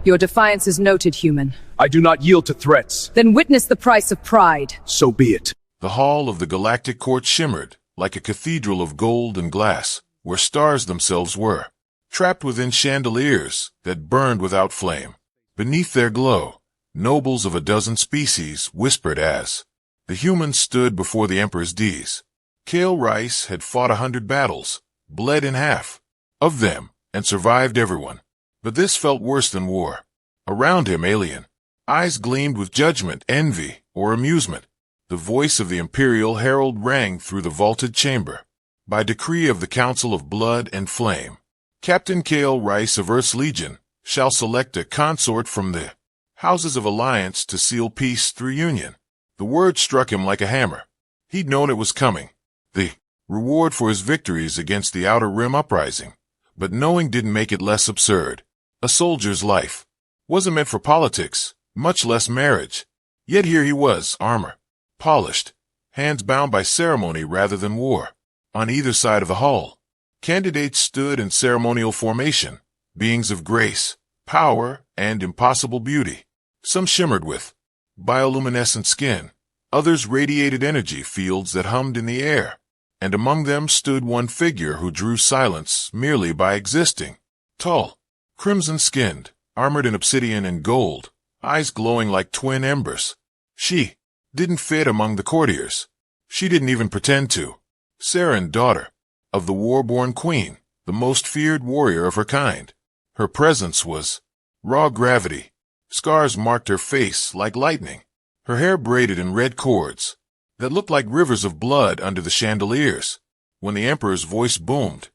Your defiance is noted, human. I do not yield to threats. Then witness the price of pride. So be it. The hall of the galactic court shimmered, like a cathedral of gold and glass, where stars themselves were, trapped within chandeliers that burned without flame. Beneath their glow, nobles of a dozen species whispered as the humans stood before the Emperor's dais. Kale Rice had fought 100 battles, bled in half of them, and survived everyone. But this felt worse than war. Around him, alien eyes gleamed with judgment, envy, or amusement. The voice of the Imperial Herald rang through the vaulted chamber. By decree of the Council of Blood and Flame, Captain Kale Rice of Earth's Legion shall select a consort from the Houses of Alliance to seal peace through union. The word struck him like a hammer. He'd known it was coming. The reward for his victories against the Outer Rim uprising. But knowing didn't make it less absurd. A soldier's life wasn't meant for politics, much less marriage. Yet here he was, armor polished, hands bound by ceremony rather than war. On either side of the hall, candidates stood in ceremonial formation, beings of grace, power, and impossible beauty. Some shimmered with bioluminescent skin, others radiated energy fields that hummed in the air, and among them stood one figure who drew silence merely by existing. Tall, crimson-skinned, armored in obsidian and gold, eyes glowing like twin embers. She didn't fit among the courtiers. She didn't even pretend to. Saren, daughter of the war-born queen, the most feared warrior of her kind. Her presence was raw gravity. Scars marked her face like lightning. Her hair braided in red cords that looked like rivers of blood under the chandeliers. When the Emperor's voice boomed,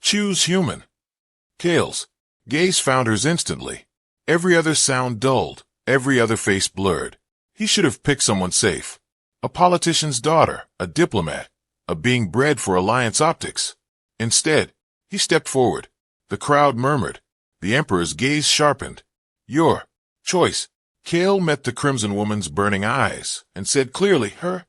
"Choose human." Kale's gaze found hers instantly. Every other sound dulled, every other face blurred. He should have picked someone safe. A politician's daughter, a diplomat, a being bred for alliance optics. Instead, he stepped forward. The crowd murmured. The Emperor's gaze sharpened. "Your choice." Kale met the Crimson Woman's burning eyes and said clearly, "Her."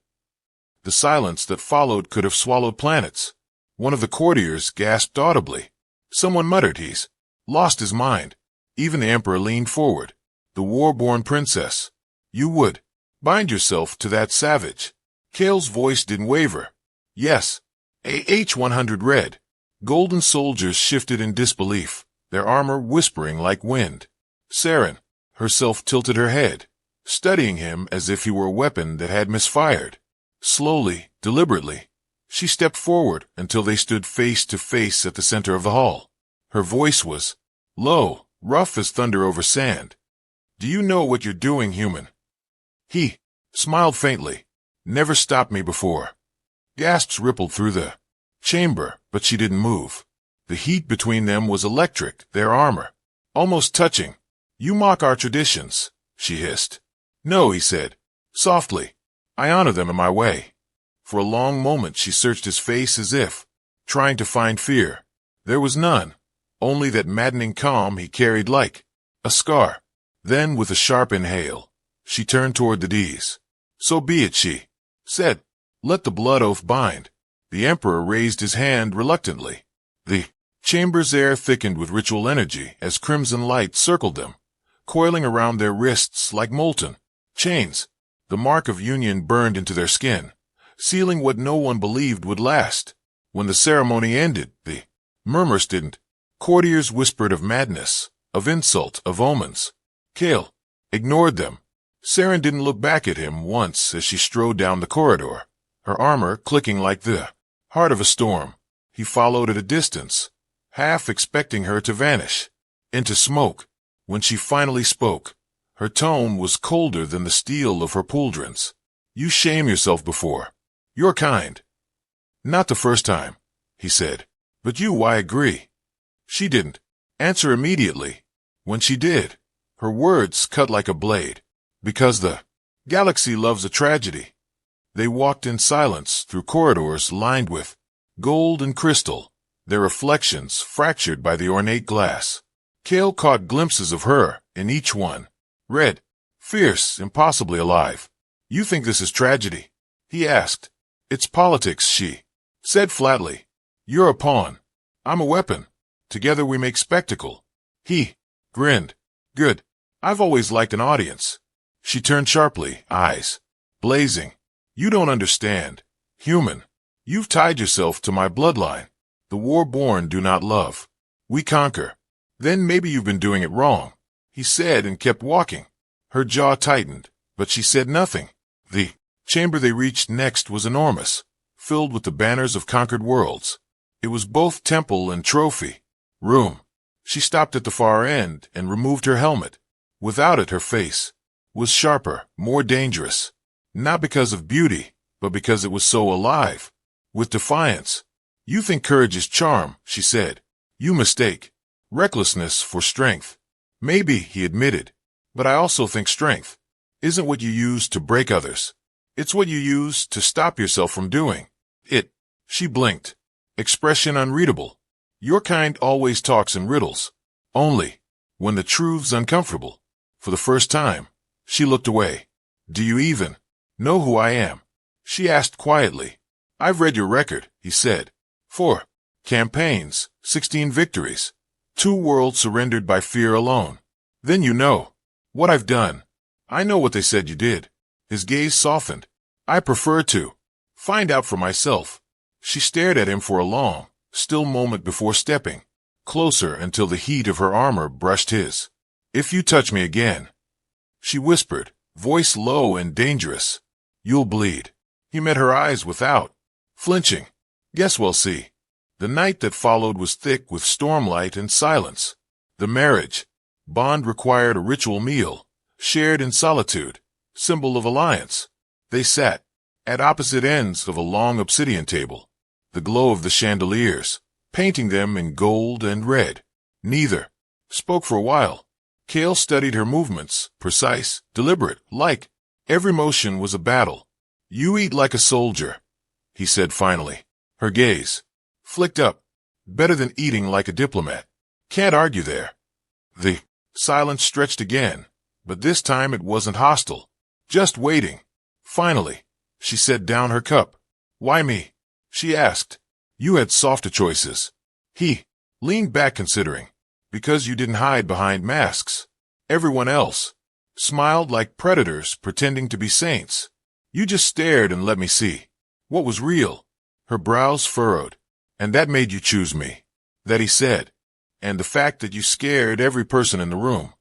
The silence that followed could have swallowed planets. One of the courtiers gasped audibly. Someone muttered, "He's lost his mind." Even the Emperor leaned forward. "The war-born princess. You would bind yourself to that savage." Kale's voice didn't waver. "Yes." H-100 read. Golden soldiers shifted in disbelief, their armor whispering like wind. Saren herself tilted her head, studying him as if he were a weapon that had misfired. Slowly, deliberately, she stepped forward until they stood face to face at the center of the hall. Her voice was low, rough as thunder over sand. "Do you know what you're doing, human?" He smiled faintly. "Never stopped me before." Gasps rippled through the chamber, but she didn't move. The heat between them was electric, their armor almost touching. "You mock our traditions," she hissed. "No," he said, softly. "I honor them in my way." For a long moment she searched his face as if trying to find fear. There was none, only that maddening calm he carried like a scar. Then, with a sharp inhale, she turned toward the dais. "So be it," she said. "Let the blood oath bind." The Emperor raised his hand reluctantly. The chamber's air thickened with ritual energy as crimson light circled them, coiling around their wrists like molten chains. The mark of union burned into their skin, sealing what no one believed would last. When the ceremony ended, the murmurs didn't. Courtiers whispered of madness, of insult, of omens. Kale ignored them. Saren didn't look back at him once as she strode down the corridor, her armor clicking like the heart of a storm. He followed at a distance, half expecting her to vanish into smoke. When she finally spoke, her tone was colder than the steel of her pauldrons. "You shame yourself before your kind." "Not the first time," he said. "But I agree." She didn't answer immediately. When she did, her words cut like a blade. "Because the galaxy loves a tragedy." They walked in silence through corridors lined with gold and crystal, their reflections fractured by the ornate glass. Kale caught glimpses of her in each one. Red, fierce, impossibly alive. "You think this is tragedy?" he asked. "It's politics," she said flatly. "You're a pawn. I'm a weapon. Together we make spectacle." He grinned. Good. I've always liked an audience. She turned sharply, eyes blazing. You don't understand. Human. You've tied yourself to my bloodline. The war-born do not love. We conquer. Then maybe you've been doing it wrong, he said and kept walking. Her jaw tightened, but she said nothing. The chamber they reached next was enormous, filled with the banners of conquered worlds. It was both temple and trophy room. She stopped at the far end and removed her helmet. Without it, her face was sharper, more dangerous. Not because of beauty, but because it was so alive. With defiance. You think courage is charm, she said. You mistake recklessness for strength. Maybe, he admitted. But I also think strength isn't what you use to break others. It's what you use to stop yourself from doing it. She blinked. Expression unreadable. Your kind always talks in riddles. Only when the truth's uncomfortable. For the first time, she looked away. Do you even know who I am? She asked quietly. I've read your record, he said. 4 campaigns, 16 victories, 2 worlds surrendered by fear alone. Then you know what I've done. I know what they said you did. His gaze softened. I prefer to find out for myself. She stared at him for a long, still moment before stepping closer until the heat of her armor brushed his. If you touch me again, she whispered, voice low and dangerous, you'll bleed. He met her eyes without flinching. Guess we'll see. The night that followed was thick with stormlight and silence. The marriage bond required a ritual meal, shared in solitude, symbol of alliance. They sat at opposite ends of a long obsidian table, the glow of the chandeliers, painting them in gold and red. Neither spoke for a while. Kale studied her movements, precise, deliberate, like every motion was a battle. You eat like a soldier, he said finally. Her gaze flicked up. Better than eating like a diplomat. Can't argue there. The silence stretched again, but this time it wasn't hostile. Just waiting. Finally, she set down her cup. Why me? She asked. You had softer choices. He leaned back considering. Because you didn't hide behind masks. Everyone else smiled like predators pretending to be saints. You just stared and let me see what was real. Her brows furrowed. And that made you choose me. That he said. And the fact that you scared every person in the room.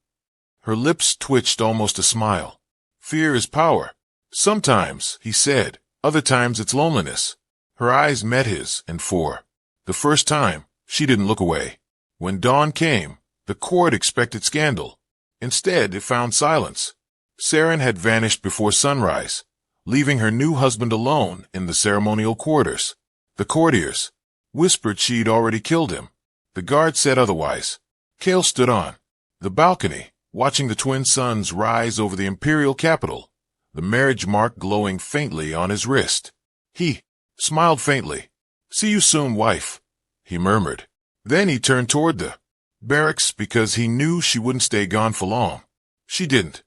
Her lips twitched almost a smile. Fear is power. Sometimes, he said, other times it's loneliness. Her eyes met his, and for the first time, she didn't look away. When dawn came, the court expected scandal. Instead, it found silence. Saren had vanished before sunrise, leaving her new husband alone in the ceremonial quarters. The courtiers whispered she'd already killed him. The guard said otherwise. Kale stood on the balcony, watching the twin suns rise over the imperial capital, the marriage mark glowing faintly on his wrist. He smiled faintly. See you soon, wife, he murmured. Then he turned toward the barracks because he knew she wouldn't stay gone for long. She didn't.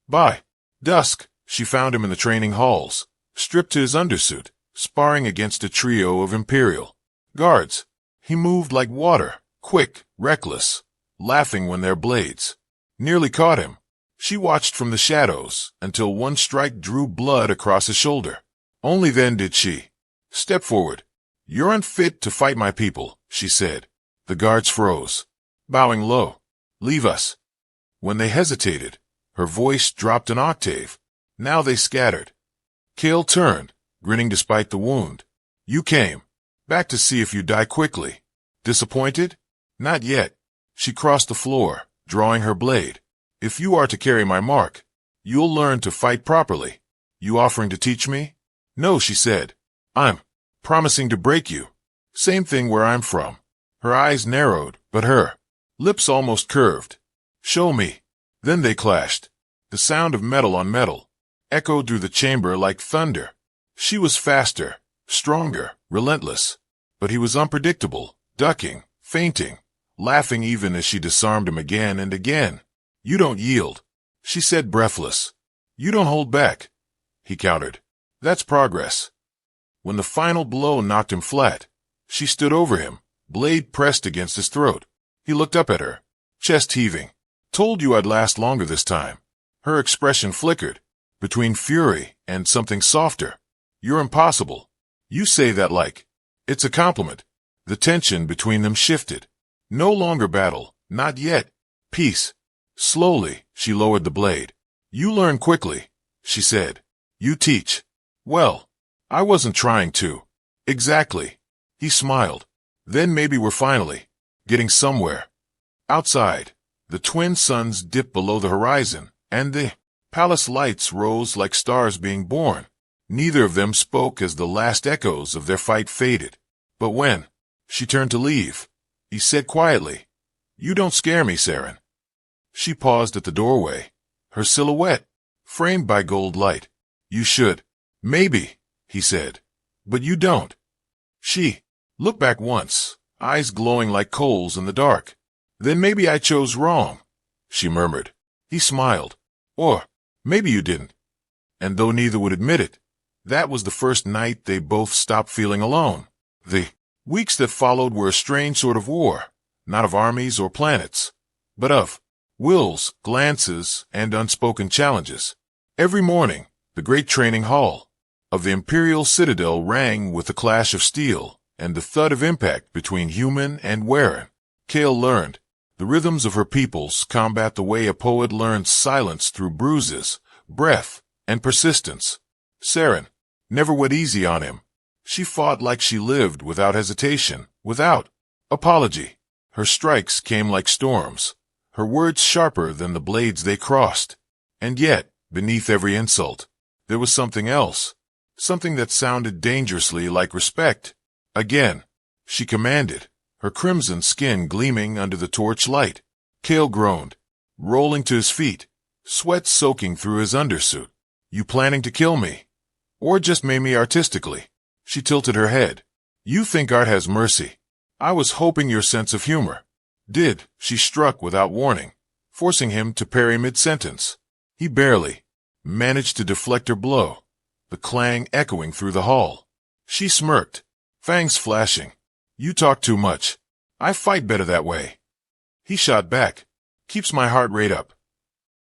By dusk, she found him in the training halls, stripped to his undersuit, sparring against a trio of imperial guards. He moved like water, quick, reckless, laughing when their blades nearly caught him. She watched from the shadows until one strike drew blood across his shoulder. Only then did she step forward. You're unfit to fight my people, she said. The guards froze, bowing low. Leave us. When they hesitated, her voice dropped an octave. Now they scattered. Kale turned, grinning despite the wound. You came back to see if you die quickly. Disappointed? Not yet. She crossed the floor, drawing her blade. If you are to carry my mark, you'll learn to fight properly. You offering to teach me? No, she said. I'm promising to break you. Same thing where I'm from. Her eyes narrowed, but her lips almost curved. Show me. Then they clashed. The sound of metal on metal echoed through the chamber like thunder. She was faster, stronger, relentless. But he was unpredictable, ducking, feinting, laughing even as she disarmed him again and again. You don't yield, she said breathless. You don't hold back, he countered. That's progress. When the final blow knocked him flat, she stood over him, blade pressed against his throat. He looked up at her, chest heaving. Told you I'd last longer this time. Her expression flickered, between fury and something softer. You're impossible. You say that like it's a compliment. The tension between them shifted. No longer battle, not yet. Peace. Slowly, she lowered the blade. You learn quickly, she said. You teach. Well, I wasn't trying to. Exactly. He smiled. Then maybe we're finally getting somewhere. Outside, the twin suns dipped below the horizon, and the palace lights rose like stars being born. Neither of them spoke as the last echoes of their fight faded. But when she turned to leave, he said quietly, You don't scare me, Saren. She paused at the doorway, her silhouette framed by gold light. You should. Maybe, he said. But you don't. She looked back once, eyes glowing like coals in the dark. Then maybe I chose wrong, she murmured. He smiled. Or maybe you didn't. And though neither would admit it, that was the first night they both stopped feeling alone. The weeks that followed were a strange sort of war, not of armies or planets, but of wills, glances, and unspoken challenges. Every morning, the great training hall of the imperial citadel rang with the clash of steel and the thud of impact between human and Warren. Kale learned the rhythms of her people's combat the way a poet learns silence through bruises, breath, and persistence. Saren never went easy on him. She fought like she lived, without hesitation, without apology. Her strikes came like storms, her words sharper than the blades they crossed. And yet, beneath every insult, there was something else, something that sounded dangerously like respect. Again, she commanded, her crimson skin gleaming under the torch light. Kale groaned, rolling to his feet, sweat soaking through his undersuit. You planning to kill me? Or just maim me artistically? She tilted her head. You think art has mercy. I was hoping your sense of humor did. She struck without warning, forcing him to parry mid-sentence. He barely managed to deflect her blow, the clang echoing through the hall. She smirked, fangs flashing. You talk too much. I fight better that way. He shot back. Keeps my heart rate up.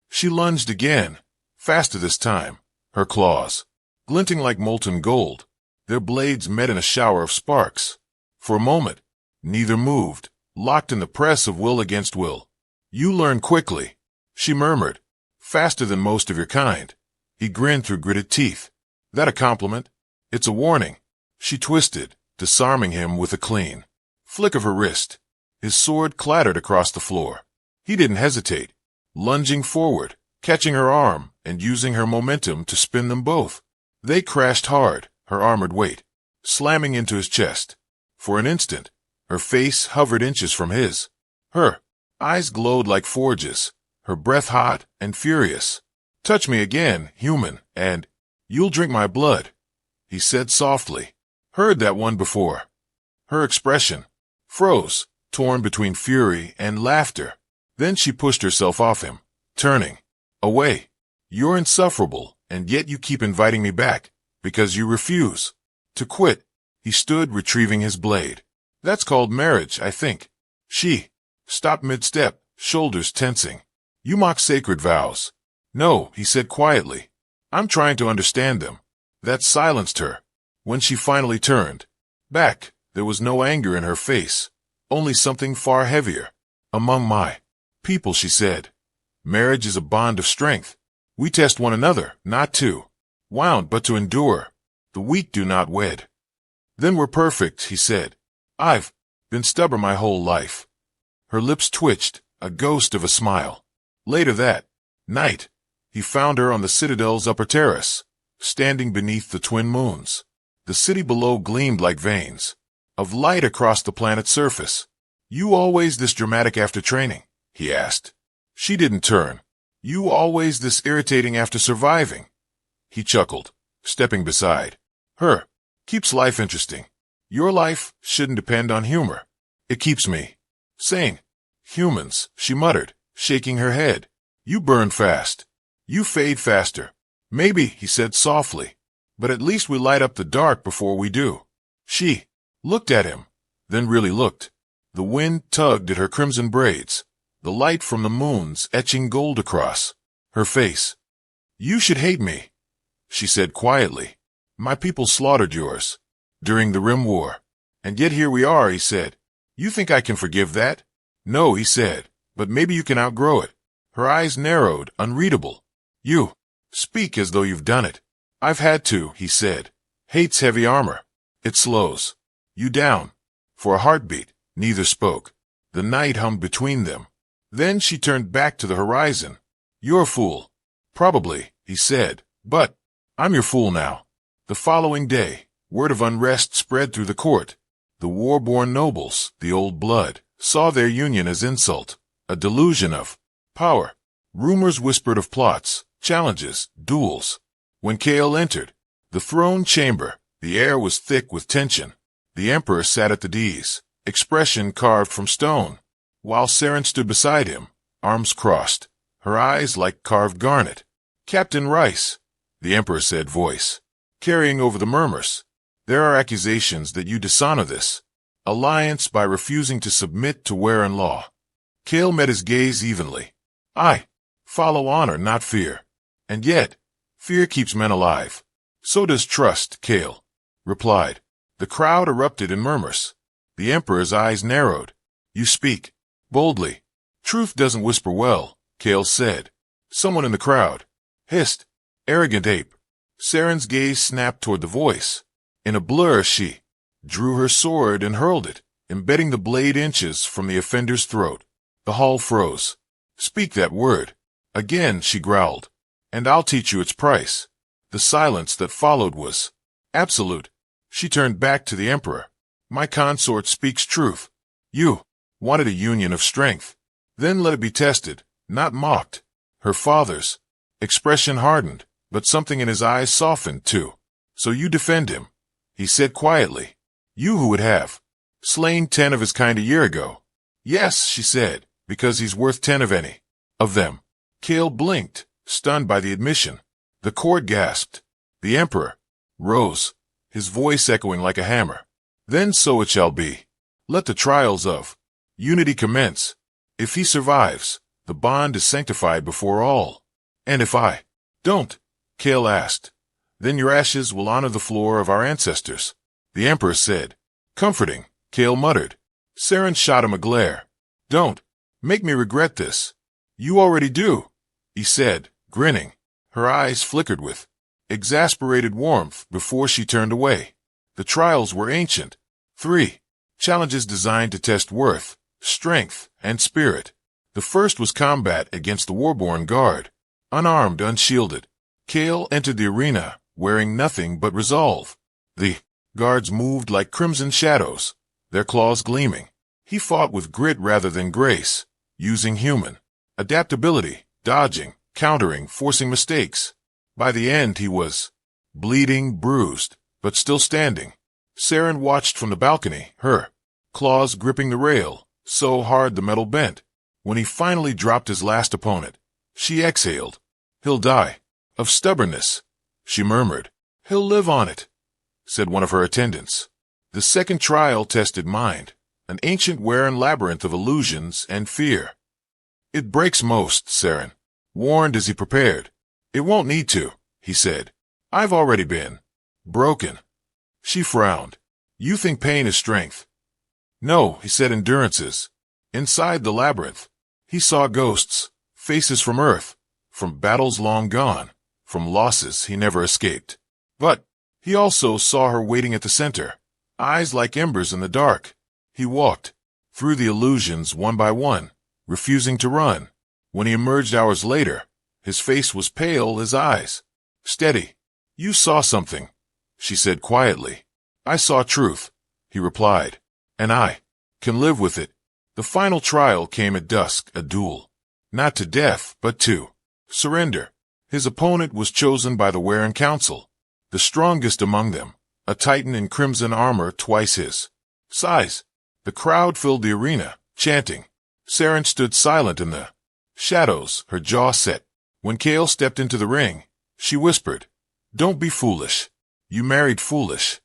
She lunged again, faster this time, her claws glinting like molten gold. Their blades met in a shower of sparks. For a moment, neither moved, locked in the press of will against will. You learn quickly, she murmured, faster than most of your kind. He grinned through gritted teeth. That a compliment? It's a warning. She twisted, disarming him with a clean flick of her wrist. His sword clattered across the floor. He didn't hesitate, lunging forward, catching her arm and using her momentum to spin them both. They crashed hard, her armored weight slamming into his chest. For an instant, her face hovered inches from his. Her eyes glowed like forges, her breath hot and furious. Touch me again, human, and you'll drink my blood, he said softly. Heard that one before. Her expression froze, torn between fury and laughter. Then she pushed herself off him, turning away. You're insufferable, and yet you keep inviting me back, because you refuse to quit. He stood, retrieving his blade. That's called marriage, I think. She stopped mid-step, shoulders tensing. You mock sacred vows. No, he said quietly. I'm trying to understand them. That silenced her. When she finally turned back, there was no anger in her face, only something far heavier. Among my people, she said, marriage is a bond of strength. We test one another, not to wound, but to endure. The weak do not wed. Then we're perfect, he said. I've been stubborn my whole life. Her lips twitched, a ghost of a smile. Later that night, he found her on the citadel's upper terrace, standing beneath the twin moons. The city below gleamed like veins of light across the planet's surface. You always this dramatic after training? He asked. She didn't turn. You always this irritating after surviving? He chuckled, stepping beside her. Keeps life interesting. Your life shouldn't depend on humor. It keeps me sane. Humans, she muttered, shaking her head. You burn fast. You fade faster. Maybe, he said softly, but at least we light up the dark before we do. She looked at him, then really looked. The wind tugged at her crimson braids, the light from the moons etching gold across her face. "You should hate me," she said quietly. "My people slaughtered yours during the Rim War. And yet here we are," he said. "You think I can forgive that?" "No," he said, "but maybe you can outgrow it." Her eyes narrowed, unreadable. "You speak as though you've done it." "I've had to," he said. "Hate's heavy armor. It slows you down." For a heartbeat, neither spoke. The night hummed between them. Then she turned back to the horizon. "You're a fool." "Probably," he said, "but I'm your fool now." The following day, word of unrest spread through the court. The war-born nobles, the old blood, saw their union as insult, a delusion of power. Rumors whispered of plots, challenges, duels. When Kale entered the throne chamber, the air was thick with tension. The emperor sat at the dais, expression carved from stone, while Saren stood beside him, arms crossed, her eyes like carved garnet. "Captain Rice," the emperor said, voice carrying over the murmurs, "there are accusations that you dishonor this alliance by refusing to submit to Waran law." Kale met his gaze evenly. "I follow honor, not fear. And yet, fear keeps men alive. So does trust," Kale replied. The crowd erupted in murmurs. The emperor's eyes narrowed. "You speak boldly." "Truth doesn't whisper well," Kale said. Someone in the crowd hissed, "Arrogant ape." Saren's gaze snapped toward the voice. In a blur, she drew her sword and hurled it, embedding the blade inches from the offender's throat. The hall froze. "Speak that word again," she growled, "and I'll teach you its price." The silence that followed was absolute. She turned back to the emperor. "My consort speaks truth. You wanted a union of strength. Then let it be tested, not mocked." Her father's expression hardened, but something in his eyes softened too. "So you defend him," he said quietly. "You who would have slain 10 of his kind a year ago." "Yes," she said, "because he's worth 10 of any of them." Kale blinked, stunned by the admission. The court gasped. The emperor rose, his voice echoing like a hammer. "Then so it shall be. Let the trials of unity commence. If he survives, the bond is sanctified before all. And if I don't," Kale asked, "then your ashes will honor the floor of our ancestors." The emperor said, "Comforting," Kale muttered. Saren shot him a glare. "Don't make me regret this." "You already do," he said, grinning. Her eyes flickered with exasperated warmth before she turned away. The trials were ancient. 3 challenges designed to test worth, strength, and spirit. The first was combat against the Warborn Guard. Unarmed, unshielded, Kale entered the arena, wearing nothing but resolve. The guards moved like crimson shadows, their claws gleaming. He fought with grit rather than grace, using human adaptability, dodging, countering, forcing mistakes. By the end, he was bleeding, bruised, but still standing. Saren watched from the balcony, her claws gripping the rail, so hard the metal bent. When he finally dropped his last opponent, she exhaled. "He'll die of stubbornness," she murmured. "He'll live on it," said one of her attendants. The second trial tested mind, an ancient Waran labyrinth of illusions and fear. "It breaks most," Saren warned as he prepared. "It won't need to," he said. "I've already been broken." She frowned. "You think pain is strength?" "No," he said, "endurances." Inside the labyrinth, he saw ghosts, faces from Earth, from battles long gone, from losses he never escaped. But he also saw her waiting at the center, eyes like embers in the dark. He walked through the illusions one by one, refusing to run. When he emerged hours later, his face was pale, his eyes steady. "You saw something," she said quietly. "I saw truth," he replied, "and I can live with it." The final trial came at dusk, a duel. Not to death, but to surrender. His opponent was chosen by the Waran Council, the strongest among them, a titan in crimson armor twice his size. The crowd filled the arena, chanting. Saren stood silent in the shadows, her jaw set. When Kale stepped into the ring, she whispered, "Don't be foolish. You married foolish."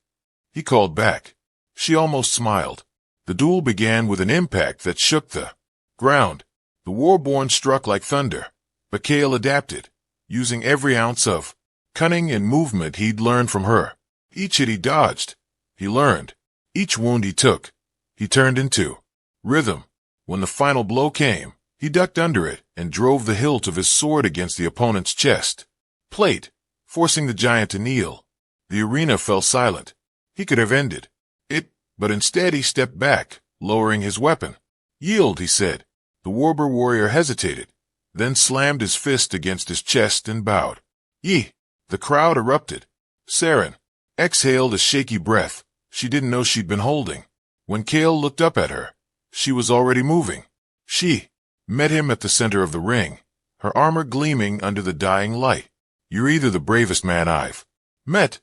He called back. She almost smiled. The duel began with an impact that shook the ground. The Warborn struck like thunder, but Kale adapted, using every ounce of cunning and movement he'd learned from her. Each hit he dodged, he learned. Each wound he took, he turned into rhythm. When the final blow came, he ducked under it and drove the hilt of his sword against the opponent's chest plate, forcing the giant to kneel. The arena fell silent. He could have ended it, but instead he stepped back, lowering his weapon. Yield, he said. The Warbur warrior hesitated, then slammed his fist against his chest and bowed. Ye! The crowd erupted. Saren exhaled a shaky breath she didn't know she'd been holding. When Kale looked up at her, she was already moving. She met him at the center of the ring, her armor gleaming under the dying light. You're either the bravest man I've met,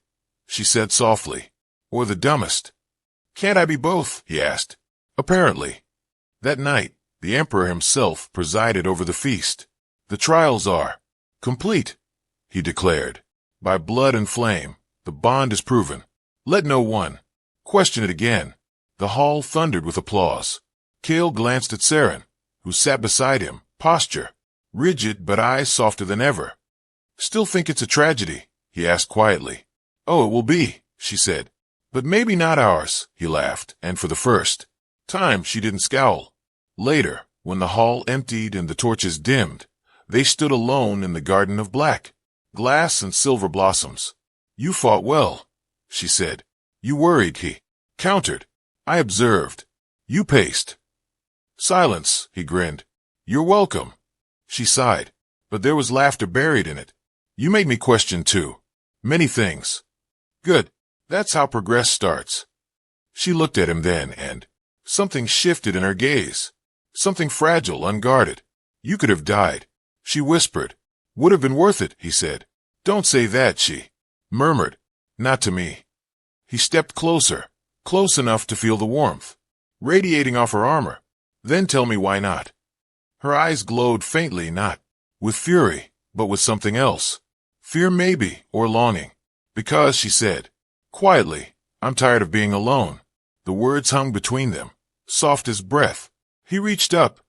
she said softly, or the dumbest. Can't I be both? He asked. Apparently. That night, the Emperor himself presided over the feast. The trials are complete, he declared. By blood and flame, the bond is proven. Let no one question it again. The hall thundered with applause. Kale glanced at Saren, who sat beside him, posture rigid but eyes softer than ever. Still think it's a tragedy? He asked quietly. Oh, it will be, she said. But maybe not ours, he laughed, and for the first time she didn't scowl. Later, when the hall emptied and the torches dimmed, they stood alone in the garden of black glass and silver blossoms. You fought well, she said. You worried, he countered. I observed. You paced. Silence, he grinned. You're welcome. She sighed, but there was laughter buried in it. You made me question too. Many things. Good. That's how progress starts. She looked at him then, and something shifted in her gaze. Something fragile, unguarded. You could have died, she whispered. Would have been worth it, he said. Don't say that, she murmured. Not to me. He stepped closer, close enough to feel the warmth radiating off her armor. Then tell me why not. Her eyes glowed faintly, not with fury, but with something else. Fear maybe, or longing. Because, she said, quietly, I'm tired of being alone. The words hung between them, soft as breath. He reached up,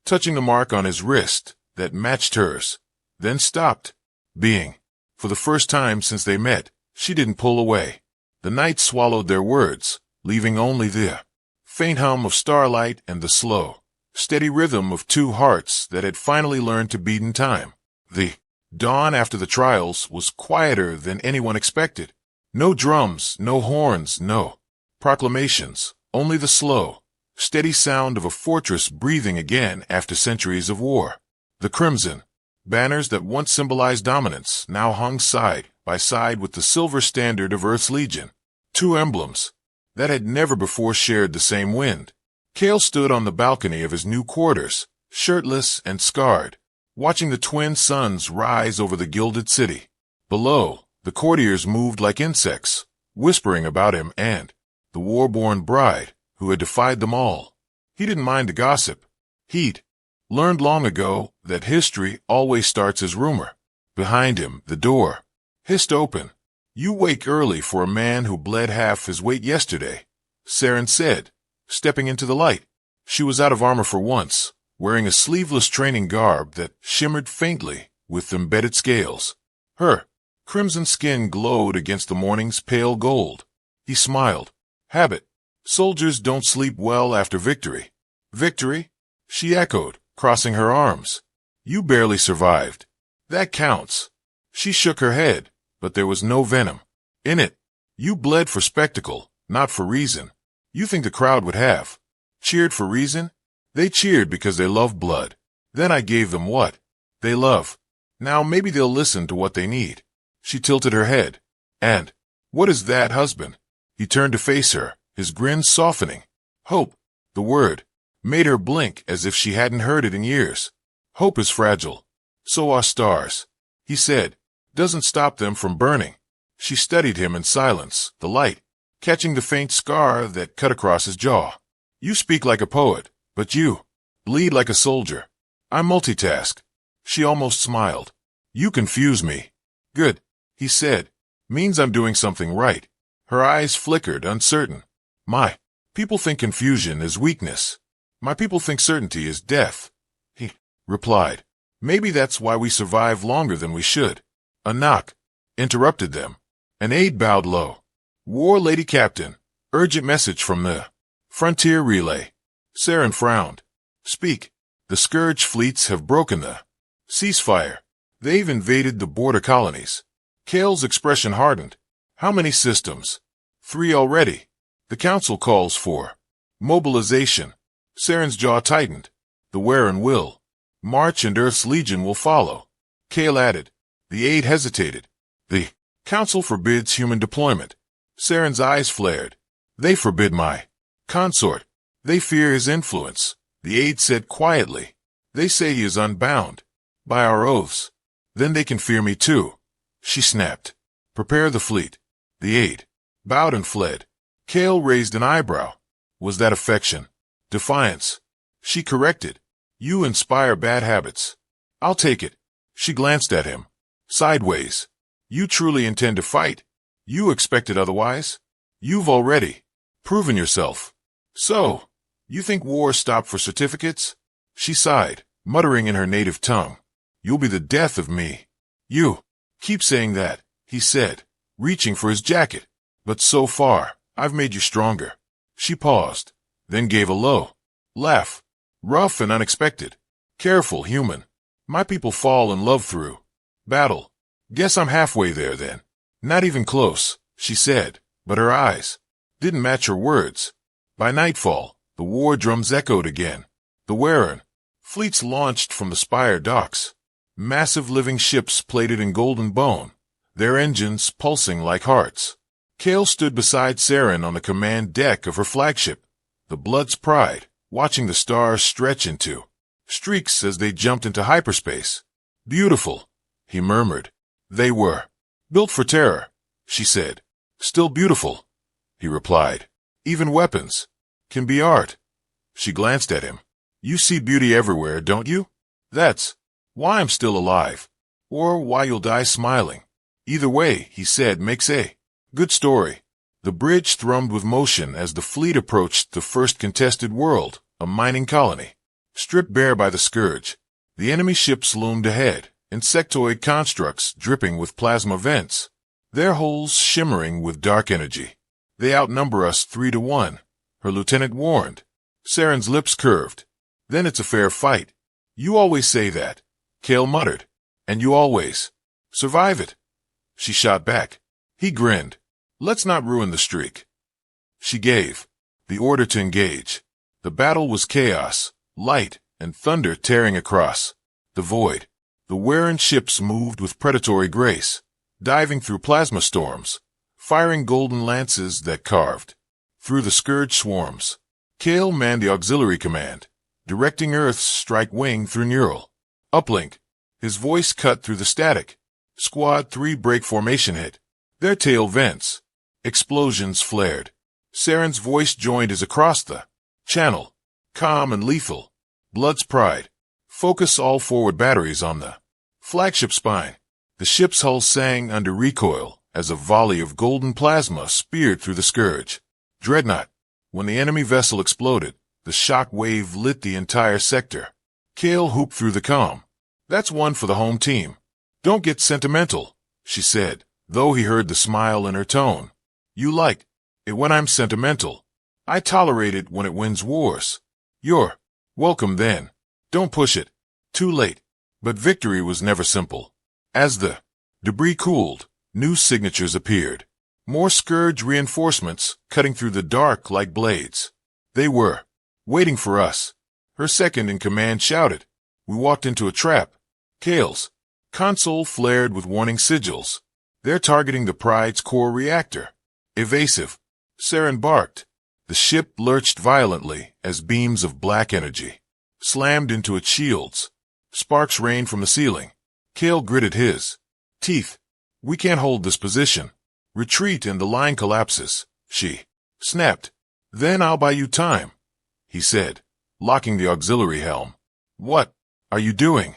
touching the mark on his wrist that matched hers, then stopped. Being. For the first time since they met, she didn't pull away. The night swallowed their words, leaving only the faint hum of starlight and the slow, steady rhythm of two hearts that had finally learned to beat in time. The dawn after the trials was quieter than anyone expected. No drums, no horns, no proclamations, only the slow, steady sound of a fortress breathing again after centuries of war. The crimson banners that once symbolized dominance now hung side by side with the silver standard of Earth's Legion, two emblems that had never before shared the same wind. Kale stood on the balcony of his new quarters, shirtless and scarred, watching the twin suns rise over the gilded city. Below, the courtiers moved like insects, whispering about him and the war-born bride who had defied them all. He didn't mind the gossip. He'd learned long ago that history always starts as rumor. Behind him, the door hissed open. You wake early for a man who bled half his weight yesterday, Saren said, stepping into the light. She was out of armor for once, wearing a sleeveless training garb that shimmered faintly with embedded scales. Her crimson skin glowed against the morning's pale gold. He smiled. Habit. Soldiers don't sleep well after victory. Victory? She echoed, crossing her arms. You barely survived. That counts. She shook her head, but there was no venom in it. You bled for spectacle, not for reason. You think the crowd would have cheered for reason? They cheered because they love blood. Then I gave them what they love. Now maybe they'll listen to what they need. She tilted her head. And what is that, husband? He turned to face her, his grin softening. Hope. The word made her blink as if she hadn't heard it in years. Hope is fragile. So are stars, he said. Doesn't stop them from burning. She studied him in silence, the light catching the faint scar that cut across his jaw. You speak like a poet, but you bleed like a soldier. I multitask. She almost smiled. You confuse me. Good, he said. Means I'm doing something right. Her eyes flickered, uncertain. My people think confusion is weakness. My people think certainty is death. He replied. Maybe that's why we survive longer than we should. A knock interrupted them. An aide bowed low. War Lady Captain, urgent message from the Frontier Relay. Saren frowned. Speak. The Scourge fleets have broken the ceasefire. They've invaded the border colonies. Kale's expression hardened. How many systems? 3 already. The Council calls for mobilization. Saren's jaw tightened. The Warren will march and Earth's Legion will follow. Kale added. The aide hesitated. The Council forbids human deployment. Saren's eyes flared. They forbid my consort. They fear his influence. The aide said quietly. They say he is unbound by our oaths. Then they can fear me too. She snapped. Prepare the fleet. The aide bowed and fled. Kale raised an eyebrow. Was that affection? Defiance. She corrected. You inspire bad habits. I'll take it. She glanced at him. Sideways. You truly intend to fight? You expected otherwise? You've already proven yourself. So, you think war stopped for certificates? She sighed, muttering in her native tongue. You'll be the death of me. You keep saying that, he said, reaching for his jacket. But so far, I've made you stronger. She paused, then gave a low laugh. Rough and unexpected. Careful, human. My people fall in love through battle. Guess I'm halfway there then. Not even close, she said, but her eyes didn't match her words. By nightfall, the war drums echoed again. The Warren fleets launched from the Spire docks. Massive living ships plated in golden bone, their engines pulsing like hearts. Kale stood beside Saren on the command deck of her flagship, the Blood's Pride, watching the stars stretch into streaks as they jumped into hyperspace. Beautiful, he murmured. They were built for terror, she said. Still beautiful, he replied. Even weapons can be art. She glanced at him. You see beauty everywhere, don't you? That's why I'm still alive. Or why you'll die smiling. Either way, he said, makes a good story. The bridge thrummed with motion as the fleet approached the first contested world, a mining colony. Stripped bare by the Scourge, the enemy ships loomed ahead, insectoid constructs dripping with plasma vents, their hulls shimmering with dark energy. They outnumber us 3-1, her lieutenant warned. Saren's lips curved. Then it's a fair fight. You always say that, Kale muttered. And you always survive it. She shot back. He grinned. Let's not ruin the streak. She gave the order to engage. The battle was chaos, light, and thunder tearing across the void. The Warren ships moved with predatory grace, diving through plasma storms, firing golden lances that carved through the Scourge swarms. Kale manned the auxiliary command, directing Earth's strike wing through neural uplink. His voice cut through the static. Squad 3 break formation hit. Their tail vents. Explosions flared. Saren's voice joined his across the channel. Calm and lethal. Blood's Pride. Focus all forward batteries on the flagship spine. The ship's hull sang under recoil as a volley of golden plasma speared through the Scourge. Dreadnought. When the enemy vessel exploded, the shock wave lit the entire sector. Kale whooped through the comm. That's one for the home team. Don't get sentimental, she said, though he heard the smile in her tone. You like it when I'm sentimental. I tolerate it when it wins wars. You're welcome then. Don't push it. Too late. But victory was never simple. As the debris cooled, new signatures appeared. More Scourge reinforcements cutting through the dark like blades. They were waiting for us. Her second-in-command shouted. We walked into a trap. Kale's console flared with warning sigils. They're targeting the Pride's core reactor. Evasive. Saren barked. The ship lurched violently as beams of black energy slammed into its shields. Sparks rained from the ceiling. Kale gritted his teeth. We can't hold this position. Retreat and the line collapses, she snapped. Then I'll buy you time, he said, locking the auxiliary helm. What are you doing?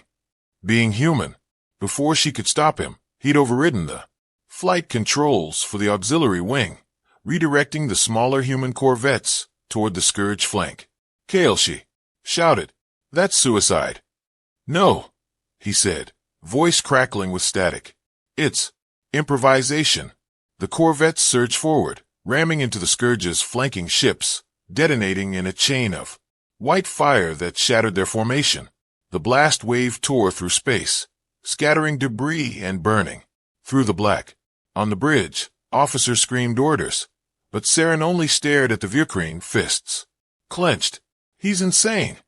Being human. Before she could stop him, he'd overridden the flight controls for the auxiliary wing, redirecting the smaller human corvettes toward the Scourge flank. Kale, she shouted. That's suicide. No, he said, voice crackling with static. It's improvisation. The corvettes surged forward, ramming into the Scourge's flanking ships, detonating in a chain of white fire that shattered their formation. The blast wave tore through space, scattering debris and burning through the black. On the bridge, officers screamed orders, but Saren only stared at the Virkreen, fists clenched. He's insane,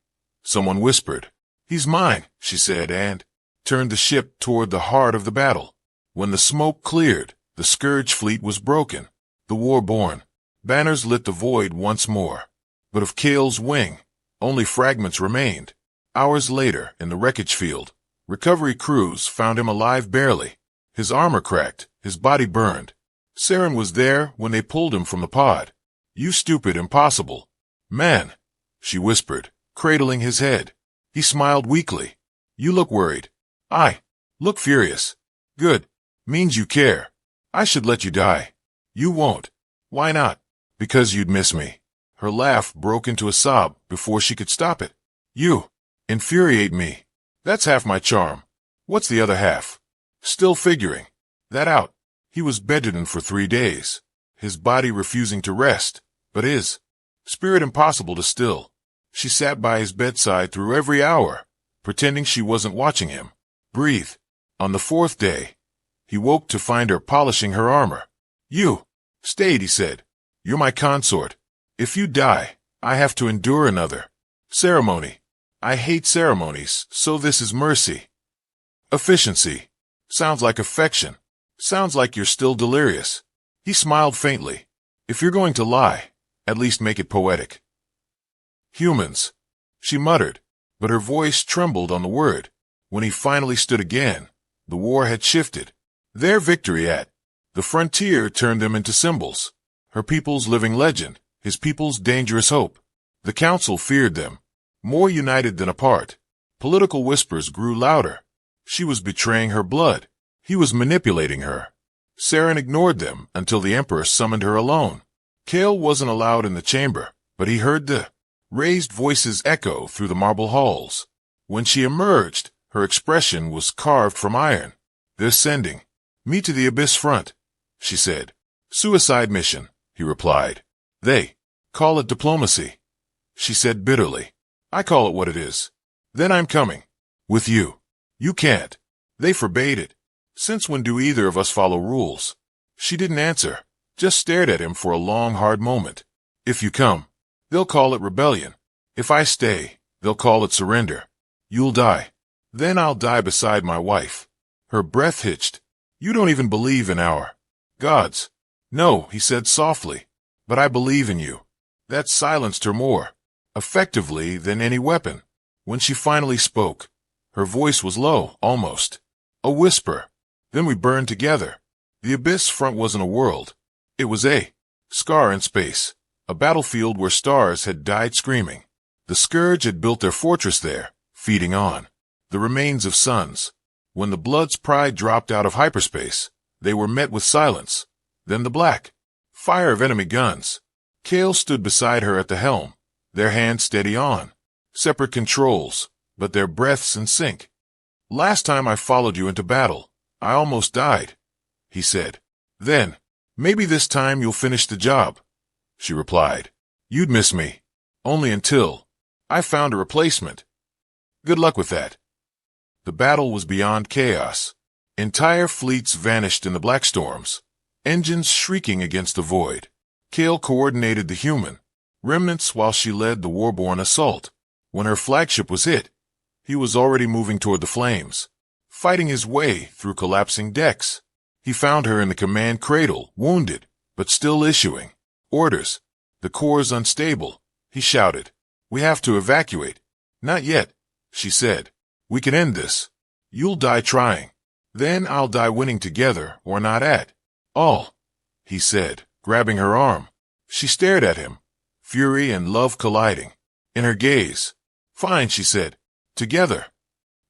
someone whispered. He's mine, she said, and turned the ship toward the heart of the battle. When the smoke cleared, the Scourge fleet was broken, the war born. Banners lit the void once more. But of Kale's wing, only fragments remained. Hours later, in the wreckage field, recovery crews found him alive barely. His armor cracked, his body burned. Saren was there when they pulled him from the pod. You stupid impossible man, she whispered, cradling his head. He smiled weakly. You look worried. I look furious. Good. Means you care. I should let you die. You won't. Why not? Because you'd miss me. Her laugh broke into a sob before she could stop it. You infuriate me. That's half my charm. What's the other half? Still figuring that out. He was bedridden for 3 days, his body refusing to rest, but his spirit impossible to still. She sat by his bedside through every hour, pretending she wasn't watching him. Breathe. On the 4th day, he woke to find her polishing her armor. You stayed, he said. You're my consort. If you die, I have to endure another ceremony. I hate ceremonies, so this is mercy. Efficiency. Sounds like affection. Sounds like you're still delirious. He smiled faintly. If you're going to lie, at least make it poetic. Humans, she muttered, but her voice trembled on the word. When he finally stood again, the war had shifted. Their victory at the frontier turned them into symbols. Her people's living legend, his people's dangerous hope. The council feared them, more united than apart. Political whispers grew louder. She was betraying her blood. He was manipulating her. Saren ignored them until the Emperor summoned her alone. Kale wasn't allowed in the chamber, but he heard the raised voices echo through the marble halls. When she emerged, her expression was carved from iron. They're sending me to the Abyss front, she said. Suicide mission, he replied. They call it diplomacy, she said bitterly. I call it what it is. Then I'm coming. With you. You can't. They forbade it. Since when do either of us follow rules? She didn't answer, just stared at him for a long, hard moment. If you come, they'll call it rebellion. If I stay, they'll call it surrender. You'll die. Then I'll die beside my wife. Her breath hitched. You don't even believe in our gods. No, he said softly, but I believe in you. That silenced her more effectively than any weapon. When she finally spoke, her voice was low, almost a whisper. Then we burned together. The Abyss front wasn't a world. It was a scar in space, a battlefield where stars had died screaming. The Scourge had built their fortress there, feeding on the remains of suns. When the Blood's pride dropped out of hyperspace, they were met with silence. Then the black fire of enemy guns. Kale stood beside her at the helm, their hands steady on separate controls, but their breaths in sync. Last time I followed you into battle, I almost died, he said. Then, maybe this time you'll finish the job, she replied. You'd miss me. Only until I found a replacement. Good luck with that. The battle was beyond chaos. Entire fleets vanished in the black storms, engines shrieking against the void. Kale coordinated the human remnants while she led the warborn assault. When her flagship was hit, he was already moving toward the flames, fighting his way through collapsing decks. He found her in the command cradle, wounded, but still issuing orders. The core's unstable, he shouted. We have to evacuate. Not yet, she said. We can end this. You'll die trying. Then I'll die winning together or not at all, he said, grabbing her arm. She stared at him, fury and love colliding in her gaze. Fine, she said. Together.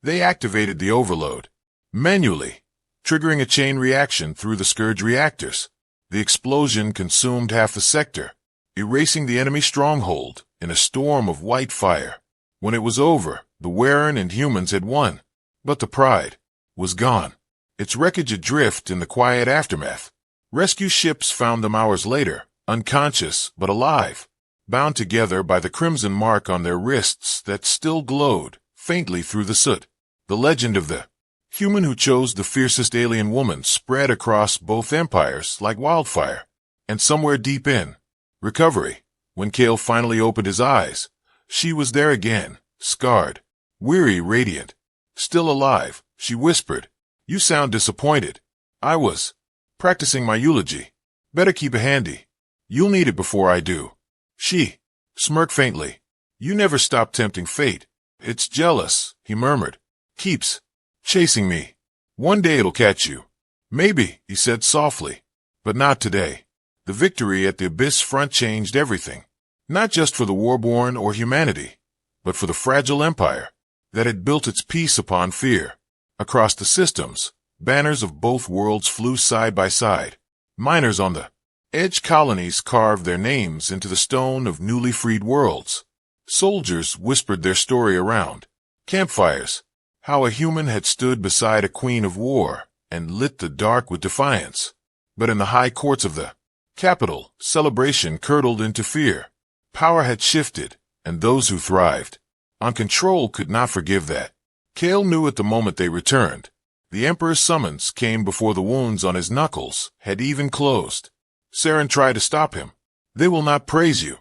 They activated the overload, manually, triggering a chain reaction through the Scourge reactors. The explosion consumed half the sector, erasing the enemy stronghold in a storm of white fire. When it was over, The Warren and humans had won, but the pride was gone. Its wreckage adrift in the quiet aftermath. Rescue ships found them hours later, unconscious but alive, bound together by the crimson mark on their wrists that still glowed faintly through the soot. The legend of the human who chose the fiercest alien woman spread across both empires like wildfire. And somewhere deep in recovery, when Cale finally opened his eyes, she was there again, scarred, weary, radiant. Still alive, she whispered. "You sound disappointed." "I was practicing my eulogy. Better keep it handy. You'll need it before I do." She smirked faintly. "You never stop tempting fate." "It's jealous," he murmured. "Keeps chasing me. One day it'll catch you." "Maybe," he said softly. "But not today." The victory at the Abyss front changed everything. Not just for the Warborn or humanity, but for the fragile empire that had built its peace upon fear. Across the systems, banners of both worlds flew side by side. Miners on the edge colonies carved their names into the stone of newly freed worlds. Soldiers whispered their story around campfires, how a human had stood beside a queen of war and lit the dark with defiance. But in the high courts of the capital, celebration curdled into fear. Power had shifted, and those who thrived on control could not forgive that. Cale knew at the moment they returned. The Emperor's summons came before the wounds on his knuckles had even closed. Saren tried to stop him. "They will not praise you,"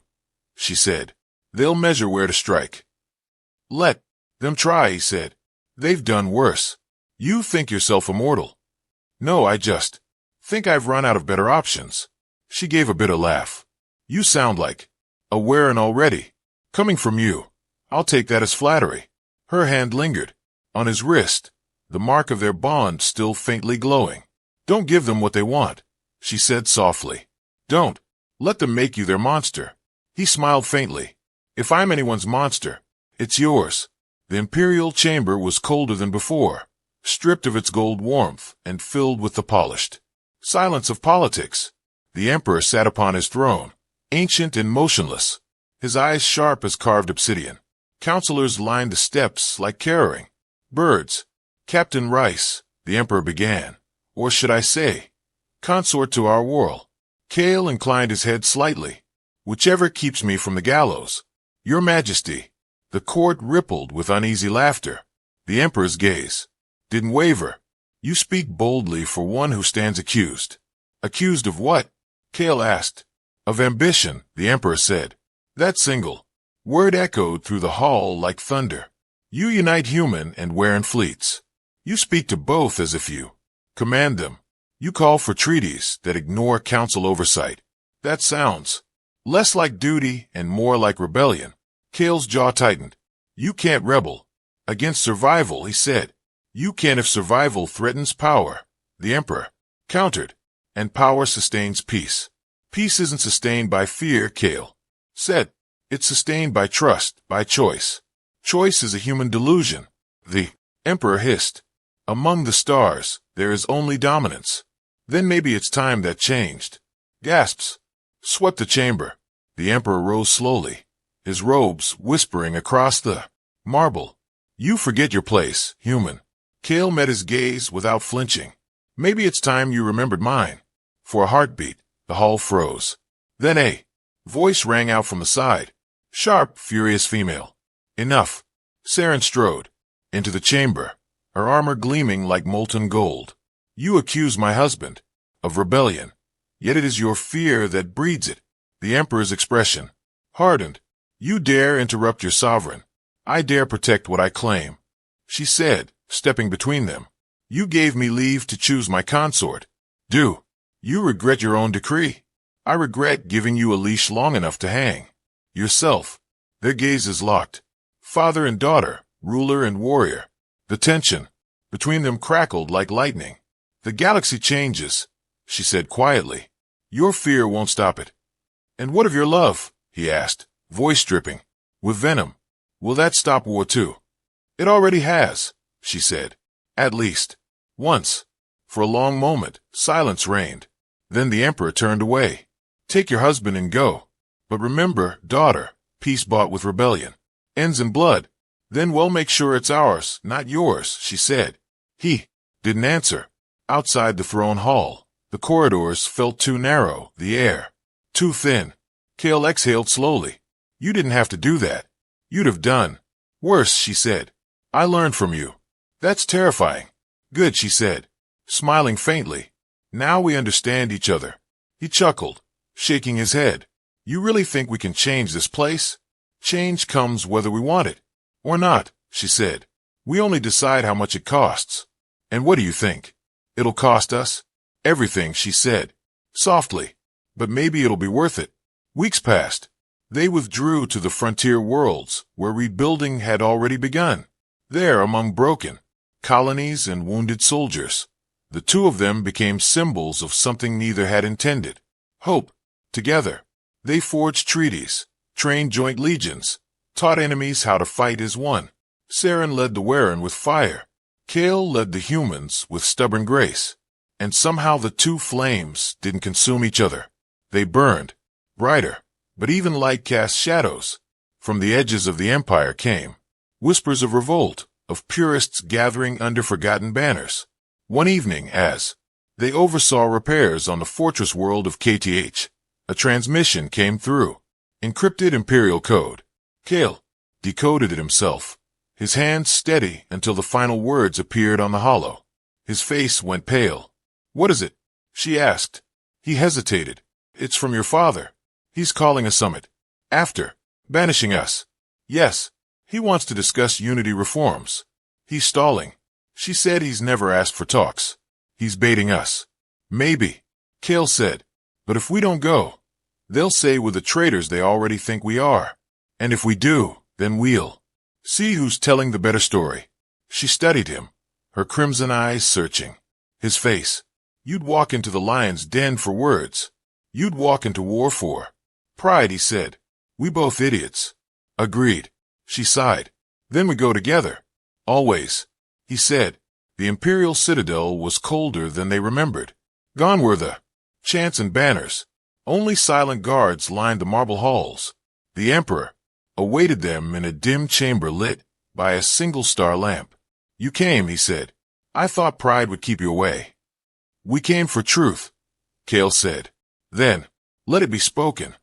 she said. "They'll measure where to strike." "Let them try," he said. "They've done worse. You think yourself immortal." "No, I just think I've run out of better options." She gave a bitter laugh. "You sound like a Warren already. Coming from you, I'll take that as flattery." Her hand lingered on his wrist, the mark of their bond still faintly glowing. "Don't give them what they want," she said softly. "Don't let them make you their monster." He smiled faintly. "If I'm anyone's monster, it's yours." The imperial chamber was colder than before, stripped of its gold warmth and filled with the polished silence of politics. The Emperor sat upon his throne, ancient and motionless, his eyes sharp as carved obsidian. Counselors lined the steps like carrying birds. "Captain Rice," the Emperor began, "or should I say, consort to our world." Cale inclined his head slightly. "Whichever keeps me from the gallows." "Your Majesty." The court rippled with uneasy laughter. The Emperor's gaze didn't waver. "You speak boldly for one who stands accused." "Accused of what?" Cale asked. "Of ambition," the Emperor said. That single word echoed through the hall like thunder. "You unite human and Warren fleets. You speak to both as if you command them. You call for treaties that ignore council oversight. That sounds less like duty and more like rebellion." Cale's jaw tightened. "You can't rebel against survival," he said. "You can if survival threatens power," the Emperor countered. "And power sustains peace." "Peace isn't sustained by fear," Cale said. "It's sustained by trust, by choice." "Choice is a human delusion," the Emperor hissed. "Among the stars, there is only dominance." "Then maybe it's time that changed." Gasps swept the chamber. The Emperor rose slowly, his robes whispering across the marble. "You forget your place, human." Cale met his gaze without flinching. "Maybe it's time you remembered mine." For a heartbeat, the hall froze. Then a voice rang out from the side. Sharp, furious female. "Enough." Saren strode into the chamber, her armor gleaming like molten gold. "You accuse my husband of rebellion, yet it is your fear that breeds it." The Emperor's expression hardened. "You dare interrupt your sovereign. I dare protect what I claim," she said, stepping between them. "You gave me leave to choose my consort. Do you regret your own decree?" "I regret giving you a leash long enough to hang yourself." Their gazes locked. Father and daughter, ruler and warrior. The tension between them crackled like lightning. "The galaxy changes," she said quietly. "Your fear won't stop it." "And what of your love?" he asked, voice dripping with venom. "Will that stop war too?" "It already has," she said. "At least once." For a long moment, silence reigned. Then the Emperor turned away. "Take your husband and go. But remember, daughter, peace bought with rebellion ends in blood." Then we'll make sure it's ours, not yours, she said. He didn't answer. Outside the throne hall, the corridors felt too narrow, the air too thin. Kale exhaled slowly. You didn't have to do that. You'd have done worse, she said. I learned from you. That's terrifying. Good, she said, smiling faintly. Now we understand each other. He chuckled, shaking his head. You really think we can change this place? Change comes whether we want it or not, she said. We only decide how much it costs. And what do you think? It'll cost us everything, she said, softly. But maybe it'll be worth it. Weeks passed. They withdrew to the frontier worlds, where rebuilding had already begun. There, among broken colonies and wounded soldiers, the two of them became symbols of something neither had intended. Hope. Together, they forged treaties, trained joint legions, taught enemies how to fight as one. Saren led the Warren with fire. Kale led the humans with stubborn grace. And somehow the two flames didn't consume each other. They burned brighter, but even light cast shadows. From the edges of the empire came whispers of revolt, of purists gathering under forgotten banners. One evening, as they oversaw repairs on the fortress world of KTH, a transmission came through. Encrypted imperial code. Kale decoded it himself, his hands steady until the final words appeared on the hollow. His face went pale. What is it? She asked. He hesitated. It's from your father. He's calling a summit. After banishing us. Yes. He wants to discuss unity reforms. He's stalling. She said he's never asked for talks. He's baiting us. Maybe, Kale said. But if we don't go, they'll say we're the traitors they already think we are. And if we do, then we'll see who's telling the better story. She studied him, her crimson eyes searching. His face. You'd walk into the lion's den for words. You'd walk into war for pride, he said. We both idiots. Agreed. She sighed. Then we go together. Always. He said. The imperial citadel was colder than they remembered. Gone were the chants and banners. Only silent guards lined the marble halls. The emperor awaited them in a dim chamber lit by a single star lamp. You came, he said. I thought pride would keep you away. We came for truth, Kale said. Then, let it be spoken.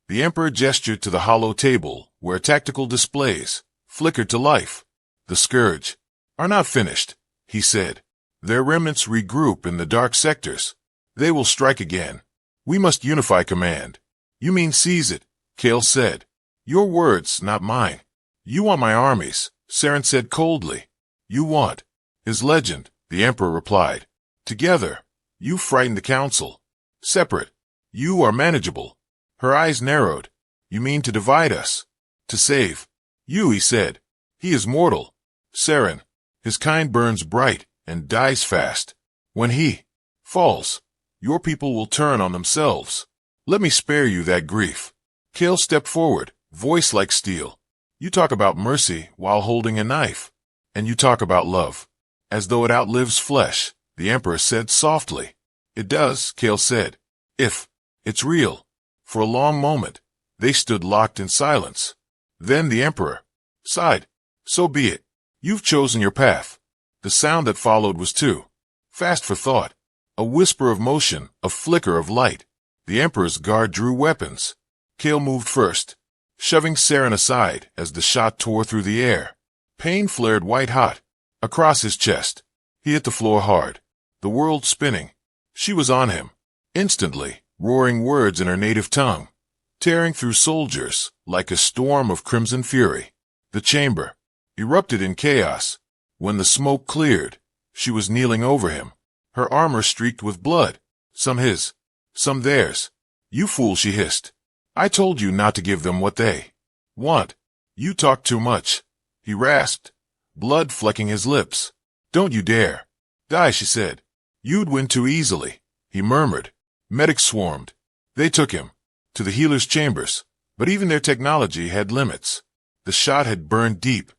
The emperor gestured to the hollow table where tactical displays flickered to life. The scourge are not finished, he said. Their remnants regroup in the dark sectors. They will strike again. We must unify command. You mean seize it, Kale said. Your words, not mine. You want my armies, Saren said coldly. You want his legend, the emperor replied. Together, you frighten the council. Separate, you are manageable. Her eyes narrowed. You mean to divide us? To save you, he said. He is mortal. Saren, his kind burns bright and dies fast. When he falls, your people will turn on themselves. Let me spare you that grief. Kale stepped forward, voice like steel. You talk about mercy while holding a knife. And you talk about love, as though it outlives flesh, the emperor said softly. It does, Kale said. If it's real. For a long moment, they stood locked in silence. Then the emperor sighed. So be it. You've chosen your path. The sound that followed was too fast for thought. A whisper of motion, a flicker of light. The emperor's guard drew weapons. Kale moved first, shoving Saren aside as the shot tore through the air. Pain flared white-hot across his chest. He hit the floor hard, the world spinning. She was on him. Instantly, roaring words in her native tongue, tearing through soldiers like a storm of crimson fury. The chamber erupted in chaos. When the smoke cleared, she was kneeling over him, her armor streaked with blood, some his, some theirs. You fool, she hissed. I told you not to give them what they want. You talk too much. He rasped, blood flecking his lips. Don't you dare. Die, she said. You'd win too easily, he murmured. Medics swarmed. They took him to the healer's chambers, but even their technology had limits. The shot had burned deep,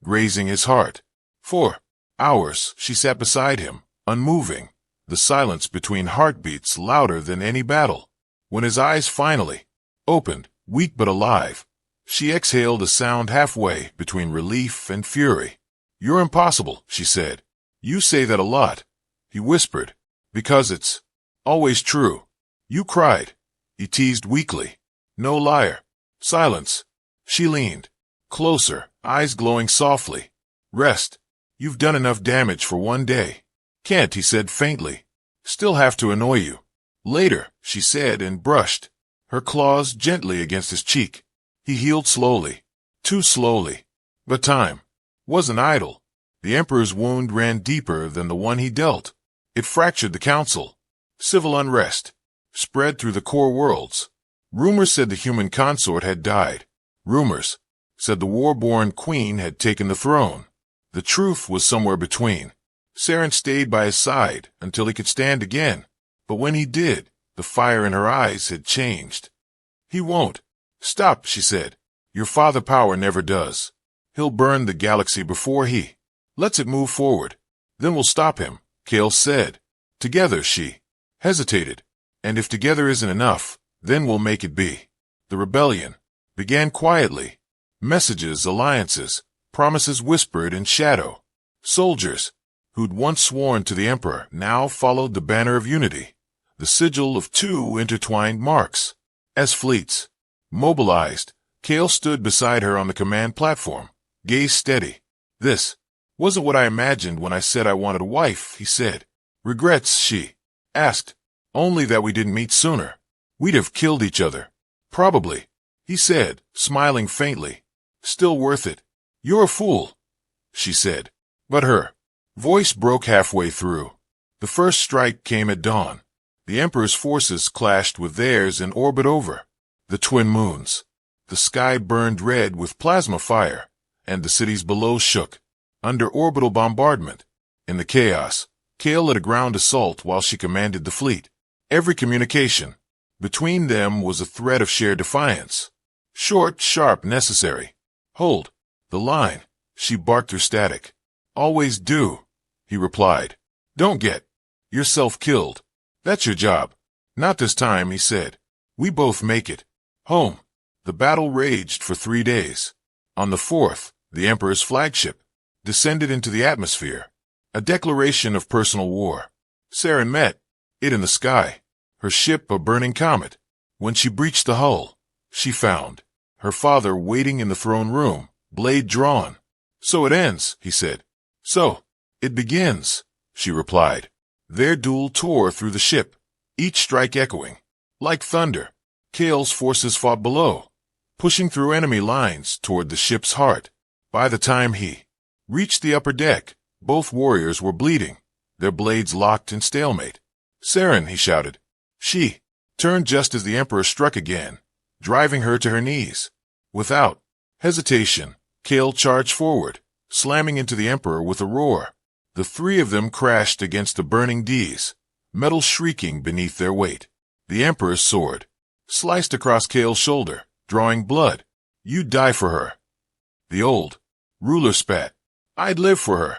grazing his heart. For hours, she sat beside him, unmoving, the silence between heartbeats louder than any battle. When his eyes finally opened, weak but alive, She exhaled a sound halfway between relief and fury. You're impossible, she said. You say that a lot, he whispered. Because it's always true. You cried, he teased weakly. No liar. Silence. She leaned closer, eyes glowing softly. Rest. You've done enough damage for one day. Can't, he said faintly. Still have to annoy you. Later, she said and brushed her claws gently against his cheek. He healed slowly. Too slowly. But time wasn't idle. The Emperor's wound ran deeper than the one he dealt. It fractured the council. Civil unrest spread through the core worlds. Rumors said the human consort had died. Rumors said the war-born queen had taken the throne. The truth was somewhere between. Saren stayed by his side until he could stand again. But when he did, the fire in her eyes had changed. He won't. Stop, she said. Your father power never does. He'll burn the galaxy before he lets it move forward. Then we'll stop him, Kale said. Together, she hesitated. And if together isn't enough, then we'll make it be. The rebellion began quietly. Messages, alliances, promises whispered in shadow. Soldiers who'd once sworn to the Emperor now followed the banner of unity, the sigil of two intertwined marks. As fleets mobilized, Kale stood beside her on the command platform, gaze steady. This wasn't what I imagined when I said I wanted a wife, he said. Regrets, she asked. Only that we didn't meet sooner. We'd have killed each other. Probably, he said, smiling faintly. Still worth it. You're a fool, she said. But her voice broke halfway through. The first strike came at dawn. The Emperor's forces clashed with theirs in orbit over the twin moons. The sky burned red with plasma fire, and the cities below shook under orbital bombardment. In the chaos, Kale led a ground assault while she commanded the fleet. Every communication between them was a thread of shared defiance. Short, sharp, necessary. Hold the line, she barked through static. Always do, he replied. Don't get yourself killed. That's your job. Not this time, he said. We both make it home. The battle raged for 3 days. On the 4th, the Emperor's flagship descended into the atmosphere, a declaration of personal war. Saren met it in the sky, her ship a burning comet. When she breached the hull, she found her father waiting in the throne room, blade drawn. So it ends, he said. So it begins, she replied. Their duel tore through the ship, each strike echoing like thunder. Kale's forces fought below, pushing through enemy lines toward the ship's heart. By the time he reached the upper deck, both warriors were bleeding, their blades locked in stalemate. Saren, he shouted. She turned just as the Emperor struck again, driving her to her knees. Without hesitation, Kale charged forward, slamming into the Emperor with a roar. The three of them crashed against the burning D's, metal shrieking beneath their weight. The Emperor's sword sliced across Kale's shoulder, drawing blood. You'd die for her. The old ruler spat. I'd live for her.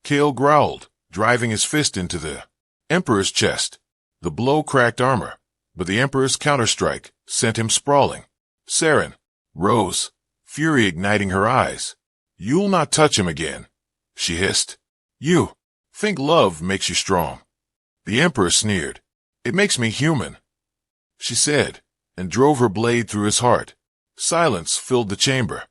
Kale growled, driving his fist into the Emperor's chest. The blow cracked armor, but the Emperor's counterstrike sent him sprawling. Saren rose, fury igniting her eyes. You'll not touch him again, she hissed. You think love makes you strong. The Emperor sneered. It makes me human, she said, and drove her blade through his heart. Silence filled the chamber.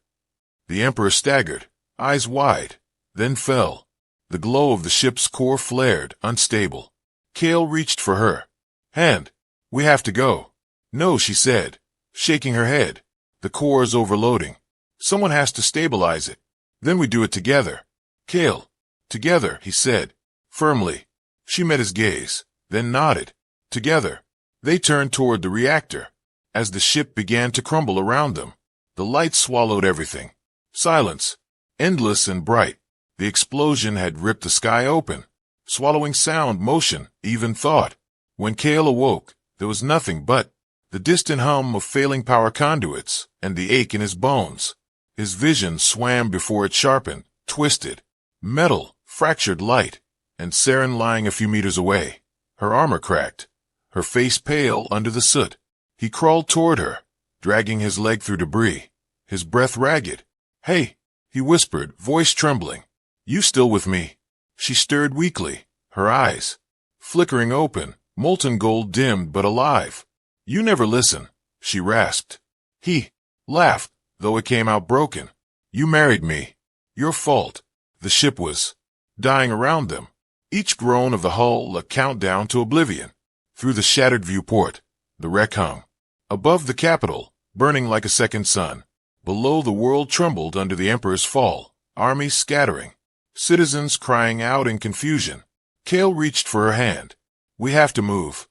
The Emperor staggered, eyes wide, then fell. The glow of the ship's core flared, unstable. Kale reached for her hand. We have to go. No, she said, shaking her head. The core's overloading. Someone has to stabilize it. Then we do it together. Kale. Together, he said, firmly. She met his gaze, then nodded. Together. They turned toward the reactor. As the ship began to crumble around them, the light swallowed everything. Silence. Endless and bright. The explosion had ripped the sky open, swallowing sound, motion, even thought. When Kale awoke, there was nothing but the distant hum of failing power conduits and the ache in his bones. His vision swam before it sharpened, twisted. Metal, fractured light, and Saren lying a few meters away. Her armor cracked, her face pale under the soot. He crawled toward her, dragging his leg through debris, his breath ragged. Hey, he whispered, voice trembling. You still with me? She stirred weakly, her eyes flickering open, molten gold dimmed but alive. You never listen, she rasped. He laughed, though it came out broken. You married me. Your fault. The ship was dying around them, each groan of the hull a countdown to oblivion. Through the shattered viewport, the wreck hung above the capital, burning like a second sun. Below, the world trembled under the Emperor's fall, armies scattering, citizens crying out in confusion. Kale reached for her hand. We have to move.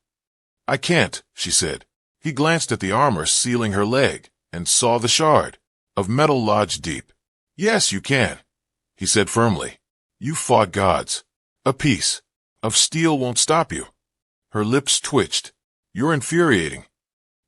I can't, she said. He glanced at the armor sealing her leg and saw the shard of metal lodged deep. Yes, you can, he said firmly. You fought gods. A piece of steel won't stop you. Her lips twitched. You're infuriating.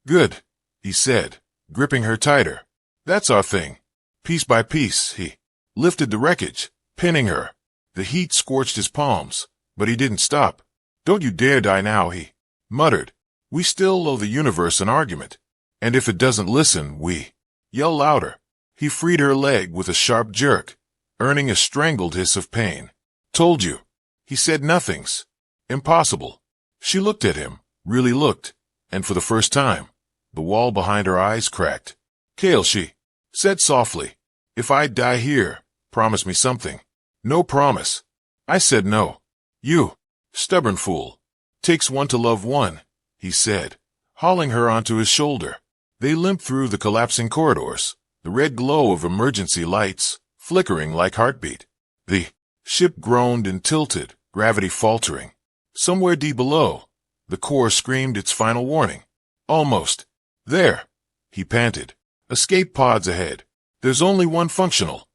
Good, he said, gripping her tighter. That's our thing. Piece by piece, he lifted the wreckage, pinning her. The heat scorched his palms, but he didn't stop. Don't you dare die now, he muttered. We still owe the universe an argument. And if it doesn't listen, we yell louder. He freed her leg with a sharp jerk, earning a strangled hiss of pain. Told you. He said nothing's impossible. She looked at him, really looked, and for the first time, the wall behind her eyes cracked. Kale, she said softly, if I die here, promise me something. No promise. I said no. You stubborn fool. Takes one to love one, he said, hauling her onto his shoulder. They limped through the collapsing corridors, the red glow of emergency lights flickering like heartbeat. The ship groaned and tilted, gravity faltering. Somewhere deep below, the core screamed its final warning. Almost. There, he panted. Escape pods ahead. There's only one functional,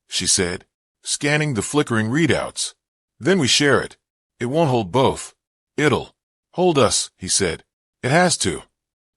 she said, scanning the flickering readouts. Then we share it. It won't hold both. It'll hold us, he said. It has to.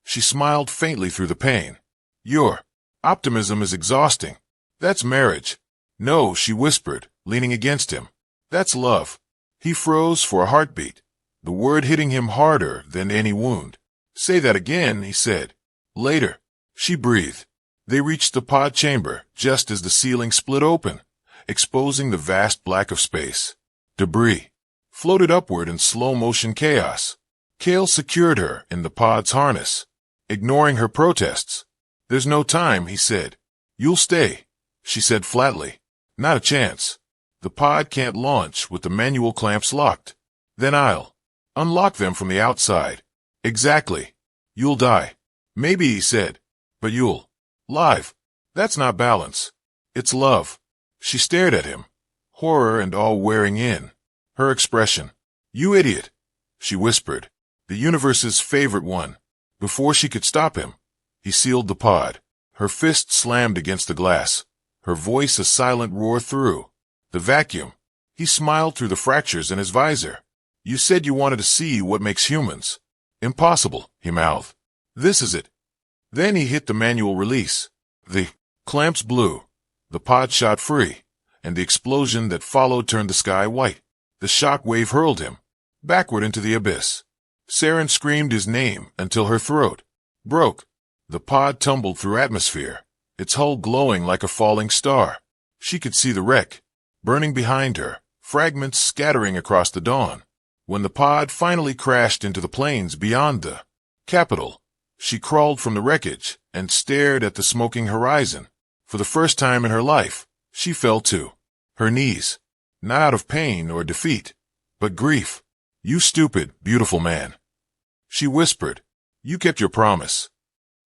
She smiled faintly through the pain. Your optimism is exhausting. That's marriage. No, she whispered, leaning against him. That's love. He froze for a heartbeat, the word hitting him harder than any wound. Say that again, he said. Later. She breathed. They reached the pod chamber just as the ceiling split open, exposing the vast black of space. Debris floated upward in slow-motion chaos. Kale secured her in the pod's harness, ignoring her protests. There's no time, he said. You'll stay, she said flatly. Not a chance. The pod can't launch with the manual clamps locked. Then I'll unlock them from the outside. Exactly. You'll die. Maybe, he said. But you'll live. That's not balance. It's love. She stared at him, horror and all wearing in her expression. You idiot, she whispered. The universe's favorite one. Before she could stop him, he sealed the pod. Her fist slammed against the glass, her voice a silent roar through the vacuum. He smiled through the fractures in his visor. You said you wanted to see what makes humans. Impossible, he mouthed. This is it. Then he hit the manual release. The clamps blew. The pod shot free, and the explosion that followed turned the sky white. The shock wave hurled him backward into the abyss. Saren screamed his name until her throat broke. The pod tumbled through atmosphere, its hull glowing like a falling star. She could see the wreck burning behind her, fragments scattering across the dawn. When the pod finally crashed into the plains beyond the capital, she crawled from the wreckage and stared at the smoking horizon. For the first time in her life, she fell to her knees, not out of pain or defeat, but grief. You stupid, beautiful man, she whispered. You kept your promise.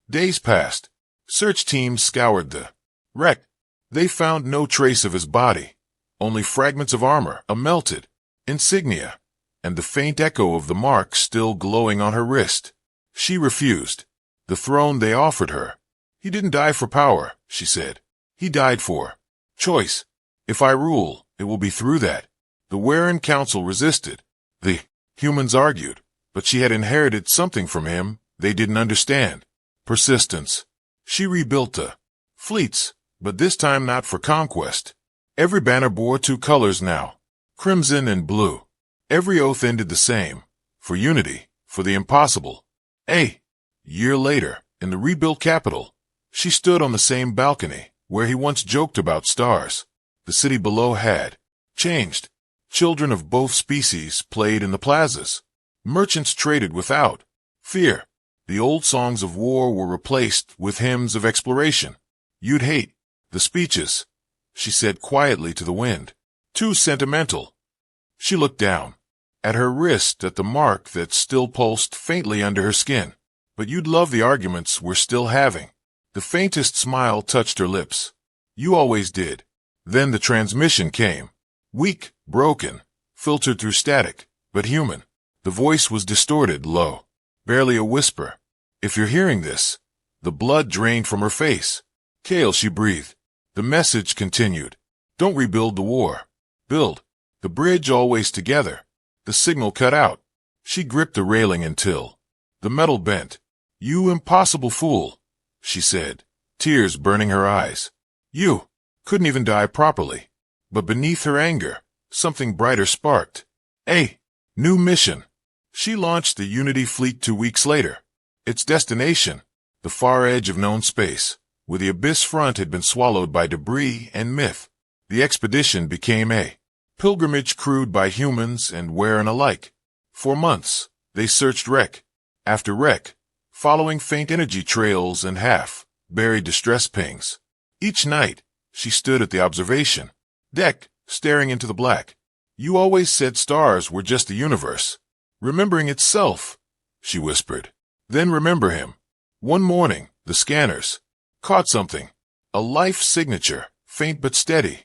Days passed. Search teams scoured the wreck. They found no trace of his body, only fragments of armor, a melted insignia, and the faint echo of the mark still glowing on her wrist. She refused the throne they offered her. He didn't die for power, she said. He died for choice. If I rule, it will be through that. The Warren Council resisted. The humans argued, but she had inherited something from him they didn't understand. Persistence. She rebuilt the fleets, but this time not for conquest. Every banner bore two colors now, crimson and blue. Every oath ended the same, for unity, for the impossible. A year later, in the rebuilt capital, She stood on the same balcony where he once joked about stars. The city below had changed. Children of both species played in the plazas. Merchants traded without fear. The old songs of war were replaced with hymns of exploration. You'd hate the speeches, she said quietly to the wind. Too sentimental. She looked down at her wrist at the mark that still pulsed faintly under her skin. But you'd love the arguments we're still having. The faintest smile touched her lips. You always did. Then the transmission came. Weak, broken, filtered through static, but human. The voice was distorted, low, barely a whisper. If you're hearing this. The blood drained from her face. Kale, she breathed. The message continued. Don't rebuild the war. Build the bridge always together. The signal cut out. She gripped the railing until the metal bent. You impossible fool, she said, tears burning her eyes. You couldn't even die properly. But beneath her anger, something brighter sparked. A new mission. She launched the Unity fleet 2 weeks later. Its destination, the far edge of known space, where the abyss front had been swallowed by debris and myth. The expedition became a pilgrimage crewed by humans and Waren alike. For months, they searched wreck after wreck, following faint energy trails and half-buried distress pings. Each night, she stood at the observation deck, staring into the black. You always said stars were just the universe. Remembering itself, she whispered. Then remember him. One morning, the scanners caught something. A life signature, faint but steady,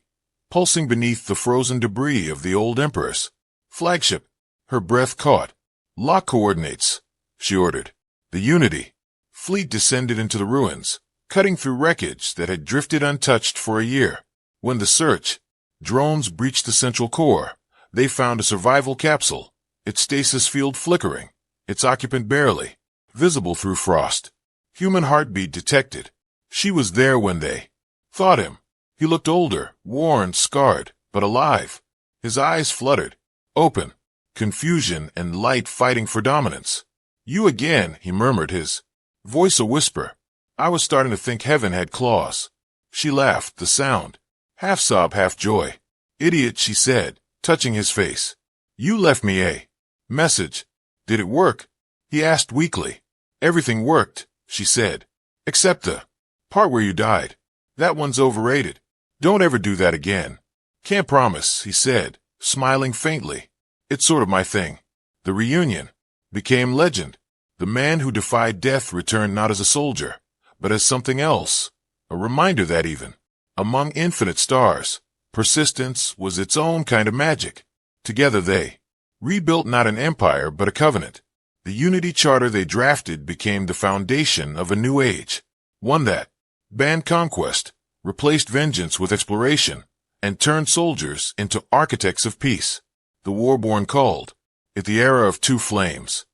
pulsing beneath the frozen debris of the old Emperor's flagship. Her breath caught. Lock coordinates, she ordered. The Unity fleet descended into the ruins, cutting through wreckage that had drifted untouched for a year. When the search drones breached the central core, they found a survival capsule, its stasis field flickering, its occupant barely visible through frost. Human heartbeat detected. She was there when they thought him. He looked older, worn, scarred, but alive. His eyes fluttered, open, confusion and light fighting for dominance. You again, he murmured, his voice a whisper. I was starting to think heaven had claws. She laughed, the sound half sob, half joy. Idiot, she said, touching his face. You left me a message. Did it work? He asked weakly. Everything worked, she said. Except the part where you died. That one's overrated. Don't ever do that again. Can't promise, he said, smiling faintly. It's sort of my thing. The reunion became legend. The man who defied death returned not as a soldier, but as something else. A reminder that even among infinite stars, persistence was its own kind of magic. Together they rebuilt not an empire but a covenant. The Unity Charter they drafted became the foundation of a new age, one that banned conquest, replaced vengeance with exploration, and turned soldiers into architects of peace. The Warborn called it the Era of Two Flames.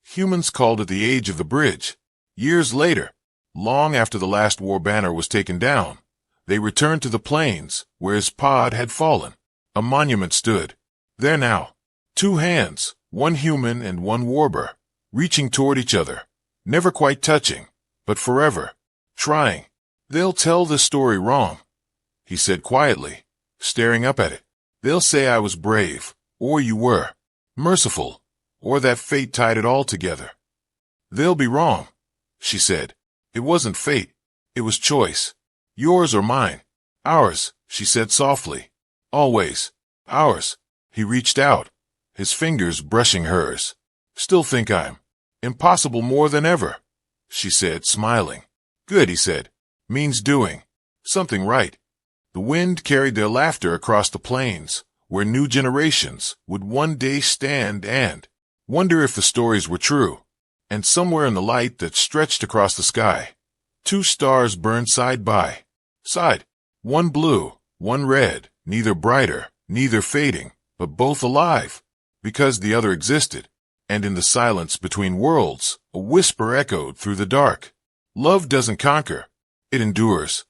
Humans called it the Age of the Bridge. Years later, long after the last war banner was taken down, they returned to the plains where his pod had fallen. A monument stood there now. Two hands, one human and one warbur, reaching toward each other, never quite touching, but forever trying. They'll tell this story wrong, he said quietly, staring up at it. They'll say I was brave, or you were merciful, or that fate tied it all together. They'll be wrong, she said. It wasn't fate. It was choice. Yours or mine. Ours, she said softly. Always. Ours. He reached out, his fingers brushing hers. Still think I'm impossible more than ever, she said, smiling. Good, he said. Means doing something right. The wind carried their laughter across the plains, where new generations would one day stand and wonder if the stories were true. And somewhere in the light that stretched across the sky, two stars burned side by side, one blue, one red, neither brighter, neither fading, but both alive, because the other existed. And in the silence between worlds, a whisper echoed through the dark. Love doesn't conquer, it endures.